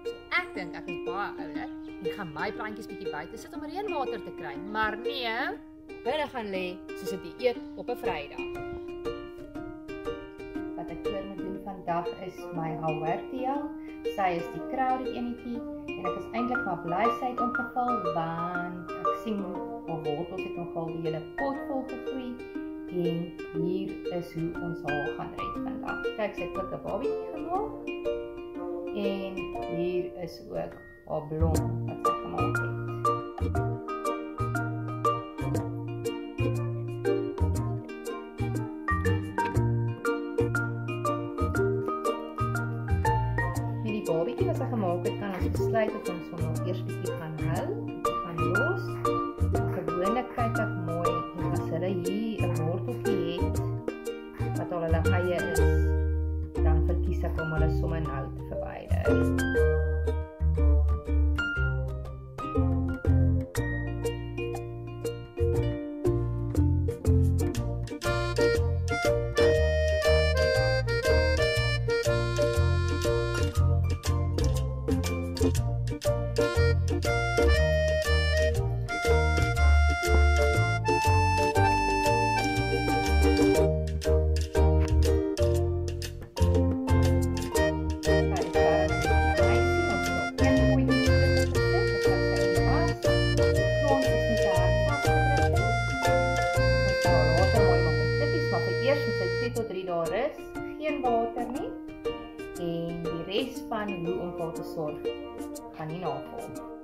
So ek dink ek is baie oulik en gaan my plantjies bietjie buite sit om reënwater te kry. Maar nee, binne gaan lê soos 'n dieet op 'n Vrydag. Wat ek voor moet doen vandag is my Hauertia. Sy is die crowded enetjie en ek is eintlik maar bly sy het omgeval want ek sien haar wortels het nogal die hele pot vol gegroei en hier is hoe ons haar gaan red vandag. Kyk, sy het ook 'n babietjie gemaak en hier is ook haar blom wat sy gemaak het. Babietjie wat sy gemaak het, kan ons besluit of ons hom nog eers bietjie gaan hou, gaan los. Gewoonlik kyk ek mooi en as hulle hier 'n worteltjie het wat al hulle eie is, dan verkies ek om hulle sommer nou te verwyder. Eers moet sy 2 tot 3 dae rus, geen water nie en die res van hoe om vir haar te sorg gaan nie navolg.